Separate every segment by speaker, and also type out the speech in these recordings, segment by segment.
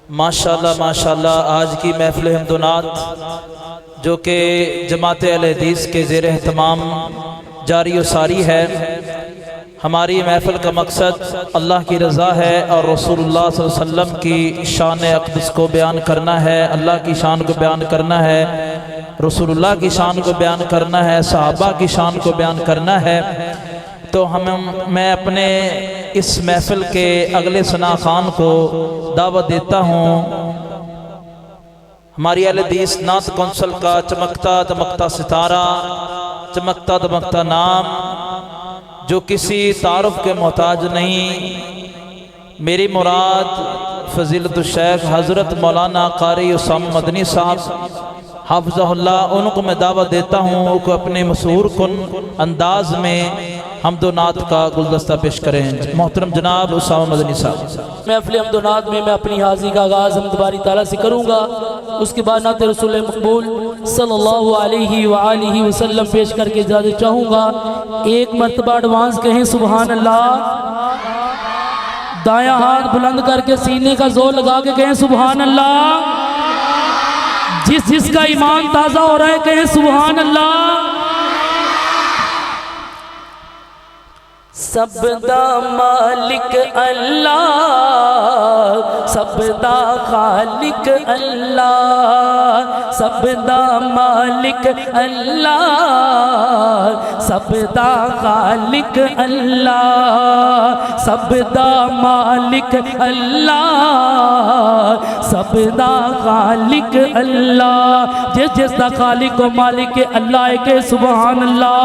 Speaker 1: माशाल्लाह माशाल्लाह आज की महफिल हमदुनात जो कि जमात अहले हदीस के ज़ेर एहतमाम जारी व सारी है। हमारी महफिल का मकसद अल्लाह की रज़ा है और रसूलुल्लाह सल्लल्लाहु अलैहि वसल्लम की शान अक़दस को बयान करना है, अल्लाह की शान को बयान करना है, रसूलुल्लाह की शान को बयान करना है, सहाबा की शान को बयान करना है। तो मैं अपने इस महफिल के अगले सना खान को दावत देता हूँ। हमारी अहले हदीस नात कौंसल का चमकता दमकता सितारा, चमकता दमकता नाम, जो किसी तारुफ के मोहताज नहीं। मेरी मुराद फजीलत शेख हज़रत मौलाना कारी उसामा मदनी साहब हाफ़िज़हुल्लाह, उनको मैं दावत देता हूँ कि अपने मशहूर कुन अंदाज में हमदोनात का गुलदस्ता पेश करें। मोहतरम जनाब उसामा मदनी साहब।
Speaker 2: महफ़िल हमदोनात में मैं अपनी हाज़िरी का आगाज़ हमद बारी ताला से करूँगा। उसके बाद नात रसूल मकबूल सल्लल्लाहु अलैहि व आलिहि वसल्लम पेश करके इजाज़त चाहूँगा। एक मरतबा एडवांस कहें सुबहान अल्लाह। दायां हाथ बुलंद करके सीने का जोर लगा के कहें सुबहान अल्लाह। जिसका ईमान ताज़ा हो रहा है कहें सुबहान अल्लाह। सबदा मालिक अल्लाह, सबदा खालिक अल्लाह, सबदा मालिक अल्लाह, सबदा खालिक अल्लाह, सबदा मालिक अल्लाह, सबदा खालिक अल्लाह। जिसदा खालिक व मालिक अल्लाह के सुबहान अल्लाह।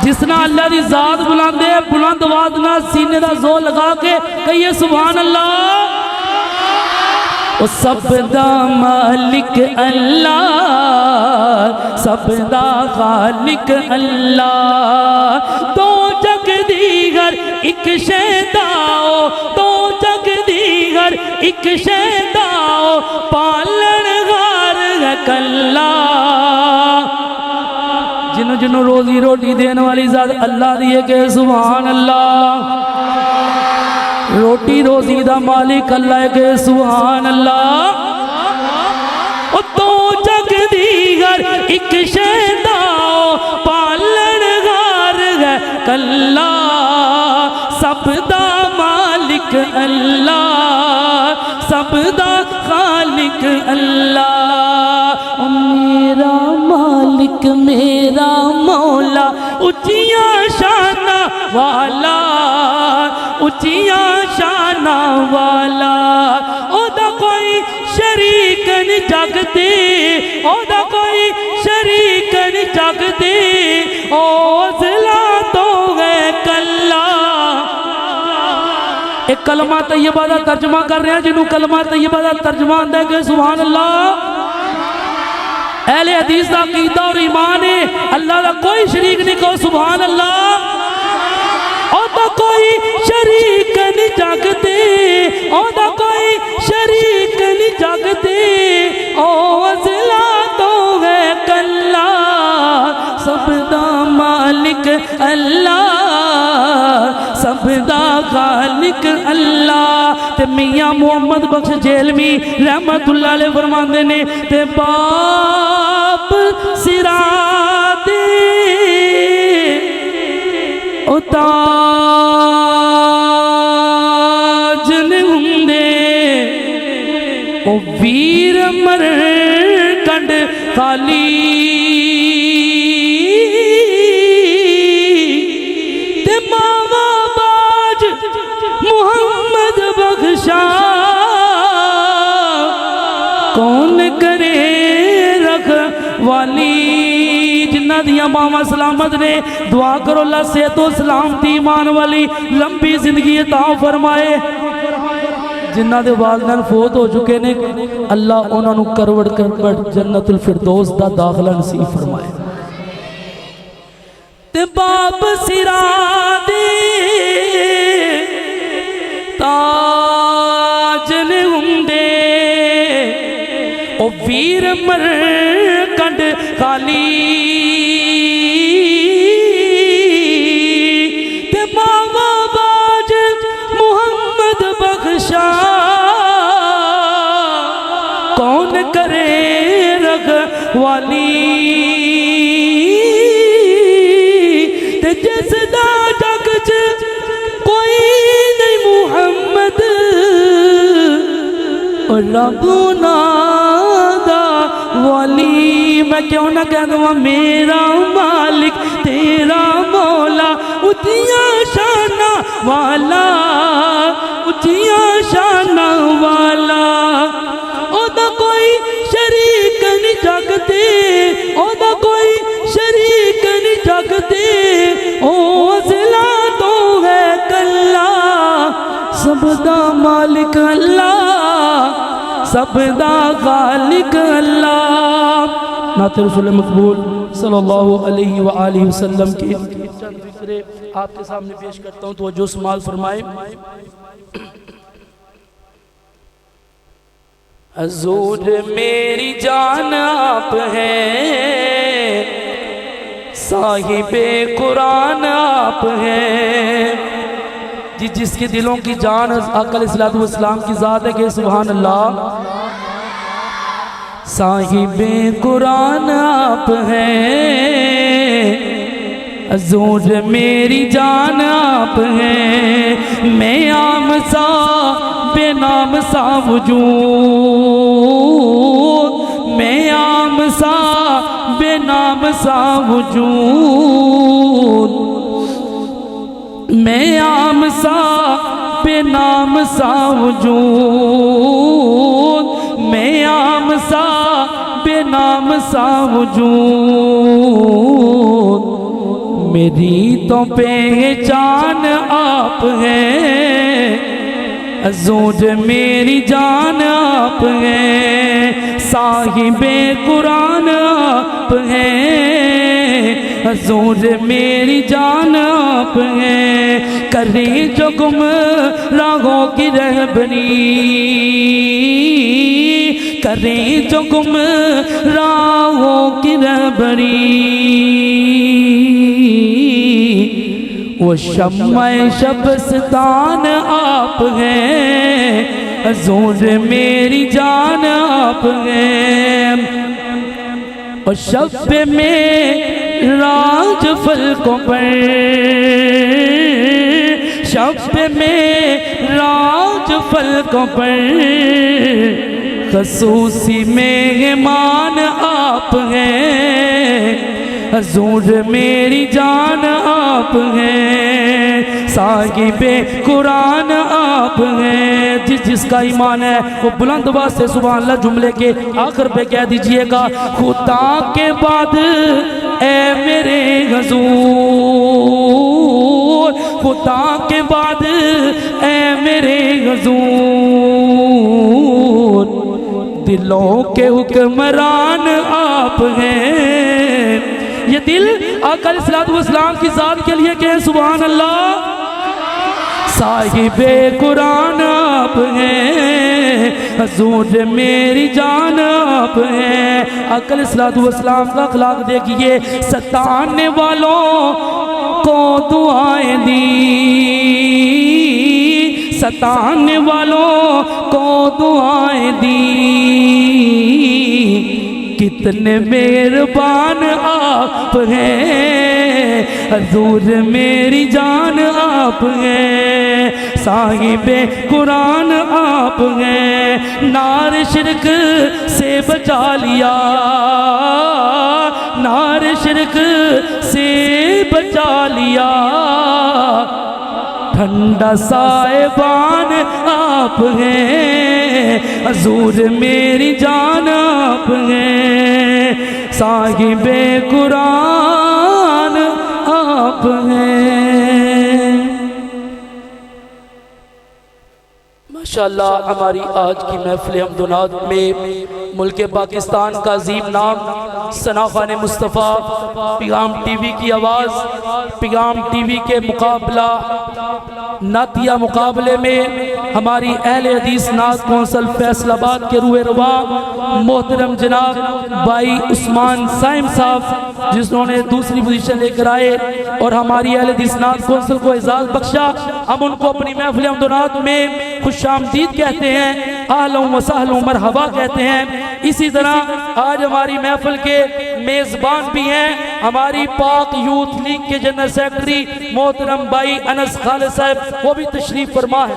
Speaker 2: जिसना अल्लाह की जात बुलंद है, बुलंद आवाज ना सीने का जोर लगा के कहिए सुभान अल्लाह। ओ सबदा मालिक अल्लाह, सबदा खालिक अल्लाह। दो जग दीगर एक शैदाओ, दो जग दीगर एक शैदाओ, पालनहार है कल्ला। जिन्हों जिन्हों रोजी रोटी देने वाली ज़ात अल्लाह दिए के सुभान अल्लाह। रोटी रोजी दा मालिक अल्लाह के सुभान अल्लाह। ओ दो जग दीगर एक शैदाओ, पालनहार है कल्ला। सबदा मालिक अल्लाह, सबदा खालिक अल्लाह। मेरा मालिक मेरा मौला, ऊंचिया शाना वाला, ऊंचिया शाना वाला। ओदा कोई शरीक नहीं जगते, ओदा कोई शरीक नहीं जगते। ओ ज़िला तो है कल्ला। एक कलमा तैयबा दा तर्जमा कर रहे हैं, जिन्हों कलमा तैयबा दा तर्जमा आंदा है सुभान अल्लाह। अहले हदीस का अकीदा और ईमान है अल्लाह का कोई शरीक नहीं, कहो सुभान अल्लाह। ओदा कोई शरीक नहीं जगते, ओदा कोई शरीक नहीं जगते। ओ ज़िला तो है कल्ला। सबदा मालिक अल्लाह, सबदा खालिक अल्लाह। ते मियां मोहम्मद बख्श जेलमी रहमतुल्लाह अलैह फरमांदे ने ते बाप सिरा दे ओ ताज ने हुंदे, ओ वीर मर कंड खाली। कौन करे रखवाली। जिन्ना दिया मामा सलामत ने दुआ करो अल्लाह सेहतो सलामती ईमान वाली लंबी जिंदगी अता फरमाए। जिन्ना दे वालिदैन फोत हो चुके ने अल्लाह उन्होंने करवट करवट जन्नतुल फिरदौस दा दाखला नसीब फरमाए। ते बाप सिरा दे ताज ने हुंदे, ओ वीर मर कंड खाली। ते मावा बाज मुहम्मद बख्शा करे रखवाली ते जिसदा जग च कोई नहीं मुहम्मद और रबुना दा वाली। मैं क्यों ना कह दूँ मेरा मालिक तेरा मौला उचिया शाना वाला, उचिया शाना वाला। ओदा कोई शरीक नहीं जगते, ओदा कोई शरीक नहीं जगते। ओ जिला तो है कल्ला सबदा मालिक अल्लाह, सबदा खालिक अल्लाह। नाते रसूल मकबूल सल्लल्लाहु अलैहि व आलिहि वसल्लम के चंद फिक्रे आपके सामने पेश करता हूँ, तो जो समाल फरमाए। हजूर मेरी जान आप हैं, साहिबे कुरान आप हैं। जिसके दिलों की जान आका अलैहिस्सलातु वस्सलाम की ज़ात है कि सुभान अल्लाह। साहिबे कुरान आप हैं, हजूर मेरी जान आप हैं। मैं आम सा बेनाम सा वजूद, मैं आम सा बेनाम सा वजूद, मैं आम सा बेनाम सा वजूद, मैं आम सा बेनाम सा वजूद। मेरी तो पहचान आप हैं, हजूर मेरी जान आप हैं। साहिबे कुरान आप हैं, हजूर मेरी जान आप हैं। करें जो गुमराहों की रहबरी, करें जो गुमराहों की रहबरी। वो शम्मा-ए शबस्तान आप हैं, हजूर मेरी जान आप हैं। और शब में राज फलकों पर, शब में राज फलकों पर खसूसी मेहमान आप हैं, हजूर मेरी जान आप हैं। साहिबे कुरान आप हैं। जिसका ईमान है वो बुलंद आवाज से सुभान अल्लाह जुमले के आखिर पे कह दीजिएगा। खुदा के बाद ए मेरे हुजूर, खुदा के बाद ए मेरे हुजूर, दिलों के हुक्मरान आप हैं। ये दिल आका अलैहिस्सलाम की ज़ात के लिए कहें सुभान अल्लाह। साहिबे कुरान आप हैं, हजूर मेरी जान आप हैं। आका अलैहिस्सलाम का अखलाक देखिए। सताने वालों को दुआएं दी, सताने वालों को दुआएं दी। कितने मेहरबान आप हैं, हजूर मेरी जान आप हैं। साहिबे कुरान आप हैं। नार शिरक से बचा लिया, नार शिरक से बचा लिया। ठंडा साहिबान आप हैं, हजूर मेरी जान आप हैं। साहिबे कुरान आप हैं। माशाअल्लाह हमारी आज की महफिल हमदुनात में मुल्क पाकिस्तान का अजीम नाम सना खान मुस्तफ़ा पैगाम टीवी की आवाज़, पैगाम टीवी के मुकाबला नातिया मुकाबले में हमारी अहले हदीस नात कौंसल फैसलाबाद के रूए रवा मोहतरम जनाब भाई उस्मान साइम साहब, जिन्होंने दूसरी पोजीशन लेकर आए और हमारी अहले हदीस नात कौंसल को एजाज़ बख्शा। हम उनको अपनी महफिल हमदुनात में खुशामदीद कहते हैं, आहलन व सहलन मरहबा कहते हैं। इसी तरह आज हमारी महफिल के मेज़बान भी हैं हमारी पाक यूथ लीग के जनरल सेक्रेटरी मोहतरम भाई अनस खालिद साहब, वो भी तशरीफ फरमा है।